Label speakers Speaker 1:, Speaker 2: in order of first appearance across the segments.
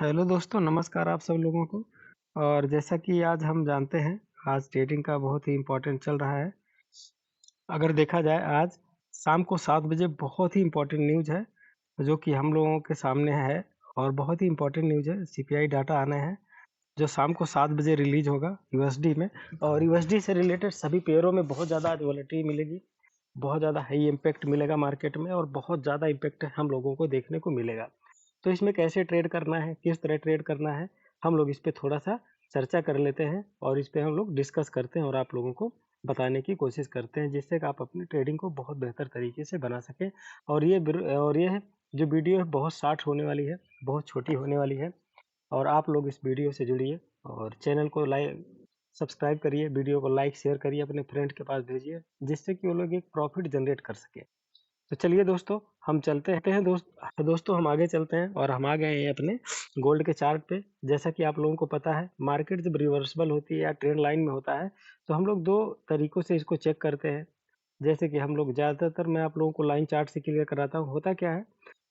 Speaker 1: Hello दोस्तों, नमस्कार आप सब लोगों को। और जैसा कि आज हम जानते हैं, आज ट्रेडिंग का बहुत ही इम्पोर्टेंट चल रहा है। अगर देखा जाए, आज शाम को 7 बजे बहुत ही इम्पोर्टेंट न्यूज़ है, जो कि हम लोगों के सामने है। और बहुत ही इम्पोर्टेंट न्यूज़ है, सीपीआई डाटा आना है, जो शाम को 7 बजे रिलीज होगा यूएसडी में। और यूएसडी से रिलेटेड सभी पेयरों में बहुत ज़्यादा आज वॉलेटिलिटी मिलेगी, बहुत ज़्यादा हाई इम्पैक्ट मिलेगा मार्केट में, और बहुत ज़्यादा इम्पैक्ट हम लोगों को देखने को मिलेगा। तो इसमें कैसे ट्रेड करना है, किस तरह ट्रेड करना है, हम लोग इस पे थोड़ा सा चर्चा कर लेते हैं, और इस पे हम लोग डिस्कस करते हैं और आप लोगों को बताने की कोशिश करते हैं, जिससे कि आप अपनी ट्रेडिंग को बहुत बेहतर तरीके से बना सकें। और ये जो वीडियो है बहुत शॉर्ट होने वाली है, बहुत छोटी होने वाली है। और आप लोग इस वीडियो से जुड़िए और चैनल को लाइक सब्सक्राइब करिए, वीडियो को लाइक शेयर करिए, अपने फ्रेंड के पास भेजिए, जिससे कि वो लोग एक प्रॉफिट जनरेट कर सके। तो चलिए दोस्तों, हम चलते हैं दोस्तों हम आगे चलते हैं, और हम आ गए हैं अपने गोल्ड के चार्ट पे। जैसा कि आप लोगों को पता है, मार्केट जब रिवर्सिबल होती है या ट्रेंड लाइन में होता है, तो हम लोग दो तरीकों से इसको चेक करते हैं। जैसे कि हम लोग ज़्यादातर, मैं आप लोगों को लाइन चार्ट से क्लियर कराता हूँ। होता क्या है,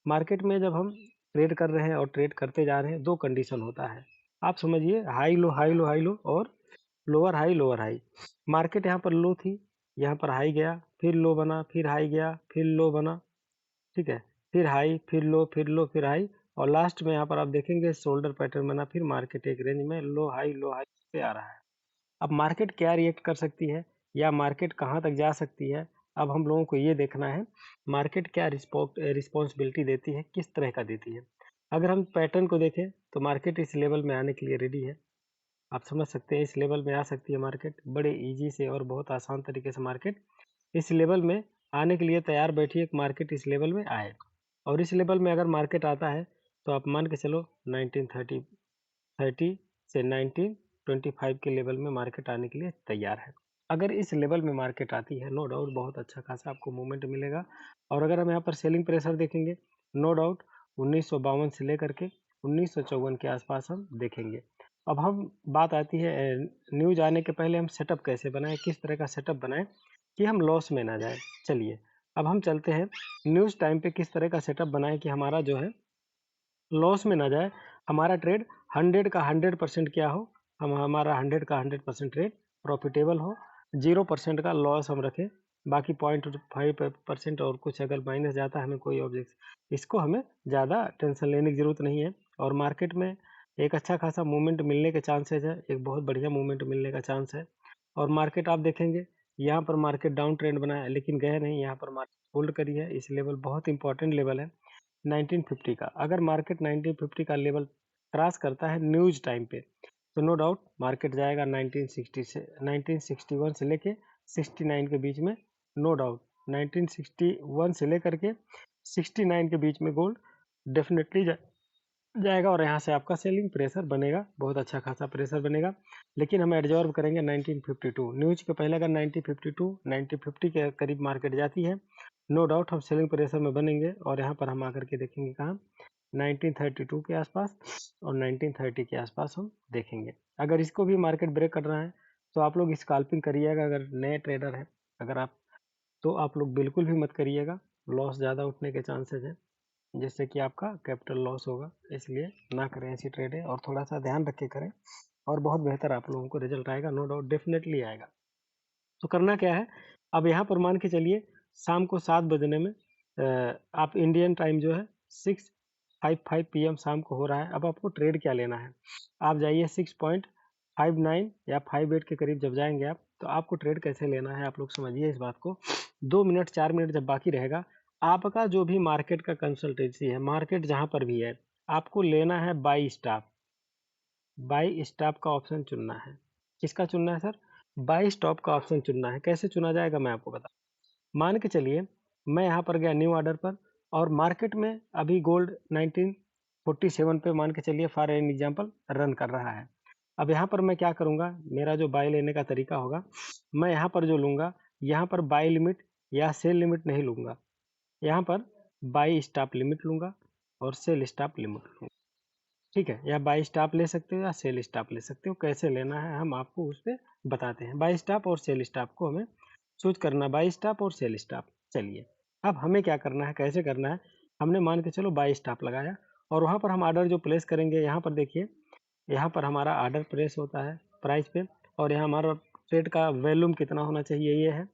Speaker 1: मार्केट में जब हम ट्रेड कर रहे हैं और ट्रेड करते जा रहे हैं, दो कंडीशन होता है। आप समझिए, high low high low high low और lower high lower high. Market यहाँ पर लो थी, यहाँ पर हाई गया, फिर लो बना, फिर हाई गया, फिर लो बना, ठीक है, फिर हाई, फिर लो, फिर लो, फिर हाई। और लास्ट में यहाँ पर आप देखेंगे शोल्डर पैटर्न बना, फिर मार्केट एक रेंज में लो हाई पे आ रहा है। अब मार्केट क्या रिएक्ट कर सकती है, या मार्केट कहाँ तक जा सकती है, अब हम लोगों को ये देखना है। मार्केट क्या रिस्पॉन्सिबिलिटी देती है, किस तरह का देती है। अगर हम पैटर्न को देखें, तो मार्केट इस लेवल में आने के लिए रेडी है। आप समझ सकते हैं, इस लेवल में आ सकती है मार्केट, बड़े इजी से और बहुत आसान तरीके से मार्केट इस लेवल में आने के लिए तैयार बैठी है कि मार्केट इस लेवल में आए। और इस लेवल में अगर मार्केट आता है, तो आप मान के चलो 1930 से 1925 के लेवल में मार्केट आने के लिए तैयार है। अगर इस लेवल में मार्केट आती है, नो डाउट बहुत अच्छा खासा आपको मूवमेंट मिलेगा। और अगर हम यहाँ पर सेलिंग प्रेशर देखेंगे, नो डाउट 1952 से लेकर के 1954 के आसपास हम देखेंगे। अब हम बात आती है न्यूज आने के पहले हम सेटअप कैसे बनाएं, किस तरह का सेटअप बनाएं कि हम लॉस में ना जाए। चलिए, अब हम चलते हैं न्यूज टाइम पे, किस तरह का सेटअप बनाएं कि हमारा जो है लॉस में ना जाए। हमारा ट्रेड 100 का 100% क्या हो, हमारा 100 का 100% ट्रेड प्रॉफिटेबल हो, 0% का लॉस हम रखें। बाकी 0.5% और कुछ अगर माइनस जाता है, हमें कोई ऑब्जेक्ट, इसको हमें ज़्यादा टेंशन लेने की ज़रूरत नहीं है। और मार्केट में एक अच्छा खासा मूवमेंट मिलने के चांसेस है, एक बहुत बढ़िया मूवमेंट मिलने का चांस है। और मार्केट आप देखेंगे, यहाँ पर मार्केट डाउन ट्रेंड बना है, लेकिन गए नहीं, यहाँ पर मार्केट होल्ड करी है। इस लेवल बहुत इंपॉर्टेंट लेवल है 1950 का। अगर मार्केट 1950 का लेवल क्रॉस करता है न्यूज टाइम पे, तो नो डाउट मार्केट जाएगा 1960 से 1961 से लेके 69 के बीच में। नो डाउट 1961 से लेकर के 69 के बीच में गोल्ड डेफिनेटली जाएगा, और यहाँ से आपका सेलिंग प्रेशर बनेगा, बहुत अच्छा खासा प्रेशर बनेगा। लेकिन हम एब्जॉर्व करेंगे 1952 न्यूज के पहले। अगर 1952 1950 के करीब मार्केट जाती है, नो डाउट हम सेलिंग प्रेशर में बनेंगे। और यहाँ पर हम आकर के देखेंगे कहाँ, 1932 के आसपास और 1930 के आसपास हम देखेंगे। अगर इसको भी मार्केट ब्रेक कर रहा है, तो आप लोग स्काल्पिंग करिएगा। अगर नए ट्रेडर हैं, अगर आप, तो आप लोग बिल्कुल भी मत करिएगा, लॉस ज़्यादा उठने के चांसेस हैं, जिससे कि आपका कैपिटल लॉस होगा। इसलिए ना करें ऐसी ट्रेडें, और थोड़ा सा ध्यान रख के करें, और बहुत बेहतर आप लोगों को रिजल्ट आएगा, नो डाउट डेफिनेटली आएगा। तो करना क्या है, अब यहाँ पर मान के चलिए शाम को 7 बजने में आप इंडियन टाइम जो है 6:55 PM शाम को हो रहा है। अब आपको ट्रेड क्या लेना है, आप जाइए 6.59 या 58 के करीब जब जाएंगे आप, तो आपको ट्रेड कैसे लेना है, आप लोग समझिए इस बात को। 2 मिनट 4 मिनट जब बाकी रहेगा, आपका जो भी मार्केट का कंसल्टेंसी है, मार्केट जहाँ पर भी है, आपको लेना है बाई स्टॉप। बाई स्टॉप का ऑप्शन चुनना है। किसका चुनना है सर, बाई स्टॉप का ऑप्शन चुनना है। कैसे चुना जाएगा मैं आपको बता, मान के चलिए मैं यहाँ पर गया न्यू ऑर्डर पर, और मार्केट में अभी गोल्ड 1947 पे मान के चलिए फॉर एन एग्जांपल रन कर रहा है। अब यहाँ पर मैं क्या करूँगा, मेरा जो बाय लेने का तरीका होगा, मैं यहाँ पर जो लूँगा, यहाँ पर बाय लिमिट या सेल लिमिट नहीं लूँगा, यहाँ पर बाई स्टॉप लिमिट लूँगा और सेल स्टॉप लिमिट लूँगा। ठीक है, या बाई स्टॉप ले सकते हो या सेल स्टॉप ले सकते हो, कैसे लेना है हम आपको उस पर बताते हैं। बाई स्टॉप और सेल स्टॉप को हमें चूज करना, बाई स्टॉप और सेल स्टॉप। चलिए, अब हमें क्या करना है, कैसे करना है। हमने मान के चलो बाई स्टॉप लगाया, और वहाँ पर हम ऑर्डर जो प्लेस करेंगे, यहाँ पर देखिए, यहाँ पर हमारा ऑर्डर प्लेस होता है प्राइस पे, और यहाँ हमारा ट्रेड का वॉल्यूम कितना होना चाहिए ये है,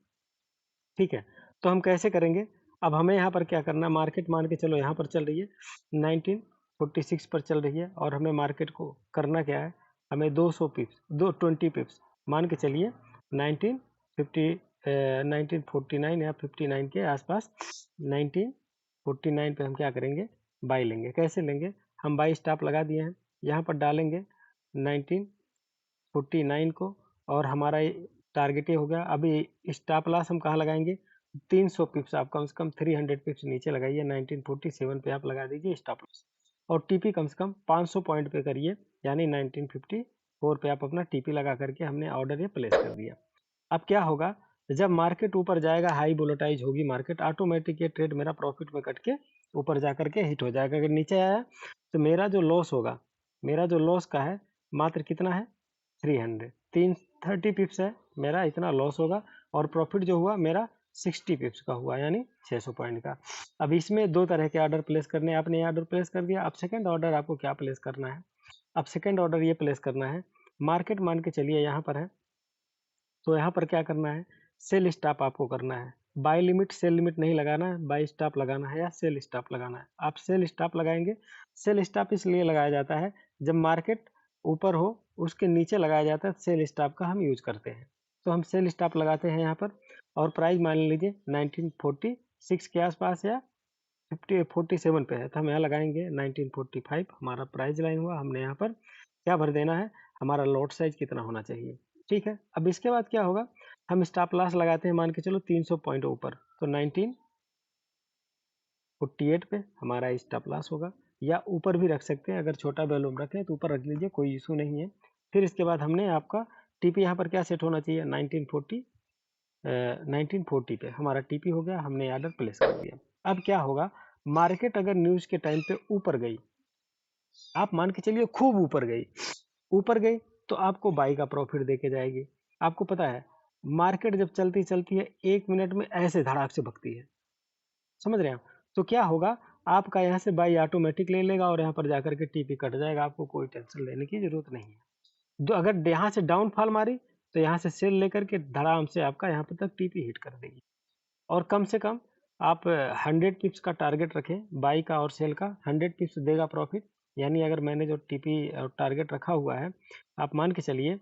Speaker 1: ठीक है। तो हम कैसे करेंगे, अब हमें यहाँ पर क्या करना है, मार्केट मान के चलो यहाँ पर चल रही है 1946 पर चल रही है, और हमें मार्केट को करना क्या है, हमें 200 पिप्स 220 पिप्स मान के चलिए 1950 1949 या 59 के आसपास 1949 पे हम क्या करेंगे, बाई लेंगे। कैसे लेंगे, हम बाई स्टॉप लगा दिए हैं, यहाँ पर डालेंगे 1949 को, और हमारा टारगेट ये हो गया। अभी स्टॉप लॉस हम कहाँ लगाएंगे, 300 पिप्स, आप कम से कम 300 पिप्स नीचे लगाइए, 1947 पे आप लगा दीजिए स्टॉप लॉस, और टीपी कम से कम 500 पॉइंट पे करिए, यानी 1954 पे आप अपना टीपी लगा करके हमने ऑर्डर ये प्लेस कर दिया। अब क्या होगा, जब मार्केट ऊपर जाएगा, हाई वोलेटाइज होगी मार्केट, ऑटोमेटिक ये ट्रेड मेरा प्रॉफिट में कट के ऊपर जा करके हिट हो जाएगा। अगर नीचे आया तो मेरा जो लॉस होगा, मेरा जो लॉस का है मात्र कितना है 300, 30 पिप्स है मेरा, इतना लॉस होगा, और प्रॉफिट जो हुआ मेरा 60 पिप्स का हुआ, यानी 600 पॉइंट का। अब इसमें दो तरह के ऑर्डर प्लेस करने हैं, आपने ये ऑर्डर प्लेस कर दिया। अब सेकंड ऑर्डर आपको क्या प्लेस करना है, अब सेकंड ऑर्डर ये प्लेस करना है, मार्केट मान के चलिए यहाँ पर है, तो यहाँ पर क्या करना है, सेल स्टॉप आपको करना है। बाय लिमिट सेल लिमिट नहीं लगाना है, बाय स्टॉप लगाना है या सेल स्टॉप लगाना है। आप सेल स्टॉप लगाएंगे, सेल स्टॉप इसलिए लगाया जाता है जब मार्केट ऊपर हो, उसके नीचे लगाया जाता है, सेल स्टॉप का हम यूज करते हैं। तो हम सेल स्टॉप लगाते हैं यहाँ पर, और प्राइस मान लीजिए 1946 के आसपास या 47 पे है, तो हम यहाँ लगाएंगे 1945, हमारा प्राइस लाइन हुआ। हमने यहाँ पर क्या भर देना है, हमारा लॉट साइज कितना होना चाहिए, ठीक है। अब इसके बाद क्या होगा, हम स्टॉप लॉस लगाते हैं, मान के चलो 300 पॉइंट ऊपर, तो 1948 पे हमारा स्टॉप लॉस होगा, या ऊपर भी रख सकते हैं, अगर छोटा वॉल्यूम रखें तो ऊपर रख लीजिए, कोई इशू नहीं है। फिर इसके बाद हमने आपका टीपी यहाँ पर क्या सेट होना चाहिए, 1940 पे हमारा टीपी हो गया, हमने ऑर्डर प्लेस कर दिया। अब क्या होगा, मार्केट अगर न्यूज के टाइम पे ऊपर गई, आप मान के चलिए खूब ऊपर गई, तो आपको बाई का प्रॉफिट दे के जाएगी। आपको पता है मार्केट जब चलती चलती है 1 मिनट में ऐसे धड़ाक से भगती है, समझ रहे हैं आप? तो क्या होगा, आपका यहाँ से बाई ऑटोमेटिक ले लेगा, और यहाँ पर जाकर के टीपी कट जाएगा, आपको कोई टेंशन लेने की जरूरत नहीं है। अगर यहाँ से डाउनफॉल मारी, तो यहाँ से सेल लेकर के धड़ाम से आपका यहाँ पर तक टीपी हिट कर देगी। और कम से कम आप 100 पिप्स का टारगेट रखें, बाई का और सेल का 100 पिप्स देगा प्रॉफिट, यानी अगर मैंने जो टीपी टारगेट रखा हुआ है, आप मान के चलिए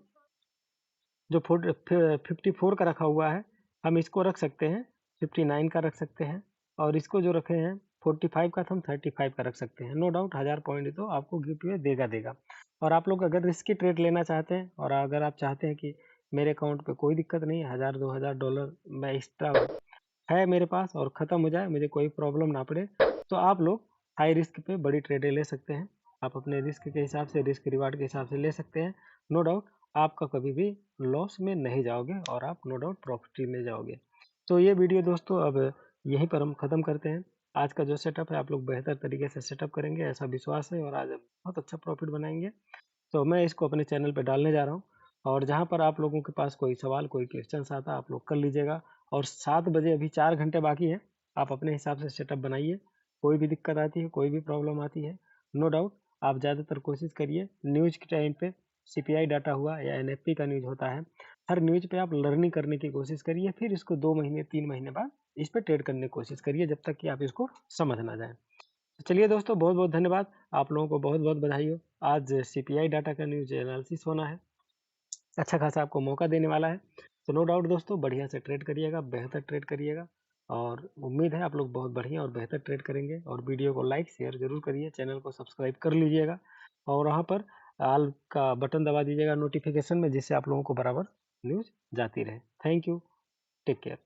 Speaker 1: जो 54 का रखा हुआ है, हम इसको रख सकते हैं 59 का रख सकते हैं, और इसको जो रखे हैं 45 का, तो हम 35 का रख सकते हैं। नो डाउट 1000 पॉइंट तो आपको गिफ्ट में देगा। और आप लोग अगर रिस्की ट्रेड लेना चाहते हैं, और अगर आप चाहते हैं कि मेरे अकाउंट पे कोई दिक्कत नहीं है, 1000-2000 डॉलर मैं एक्स्ट्रा है मेरे पास और ख़त्म हो जाए, मुझे कोई प्रॉब्लम ना पड़े, तो आप लोग हाई रिस्क पे बड़ी ट्रेडें ले सकते हैं। आप अपने रिस्क के हिसाब से, रिस्क रिवार्ड के हिसाब से ले सकते हैं। नो डाउट आपका कभी भी लॉस में नहीं जाओगे, और आप नो डाउट प्रॉफिट में जाओगे। तो ये वीडियो दोस्तों अब यहीं पर हम ख़त्म करते हैं। आज का जो सेटअप है आप लोग बेहतर तरीके से सेटअप करेंगे, ऐसा विश्वास है, और आज बहुत अच्छा प्रॉफिट बनाएंगे। तो मैं इसको अपने चैनल पे डालने जा रहा हूँ, और जहाँ पर आप लोगों के पास कोई सवाल, कोई क्वेश्चंस आता है, आप लोग कर लीजिएगा। और 7 बजे, अभी 4 घंटे बाकी है, आप अपने हिसाब से सेटअप बनाइए। कोई भी दिक्कत आती है, कोई भी प्रॉब्लम आती है, नो डाउट आप ज़्यादातर कोशिश करिए न्यूज़ के टाइम पे, सीपीआई डाटा हुआ या एनएफपी का न्यूज़ होता है, हर न्यूज़ पे आप लर्निंग करने की कोशिश करिए, फिर इसको 2 महीने 3 महीने बाद इस पर ट्रेड करने की कोशिश करिए, जब तक कि आप इसको समझ ना जाए। तो चलिए दोस्तों, बहुत बहुत धन्यवाद, आप लोगों को बहुत बहुत बधाई हो। आज सीपीआई डाटा का न्यूज़ एनालिसिस होना है, अच्छा खासा आपको मौका देने वाला है। तो नो डाउट दोस्तों, बढ़िया से ट्रेड करिएगा, बेहतर ट्रेड करिएगा, और उम्मीद है आप लोग बहुत बढ़िया और बेहतर ट्रेड करेंगे। और वीडियो को लाइक शेयर जरूर करिए, चैनल को सब्सक्राइब कर लीजिएगा, और वहाँ पर ऑल का बटन दबा दीजिएगा नोटिफिकेशन में, जिससे आप लोगों को बराबर न्यूज़ जाती रहे। Thank you, take care.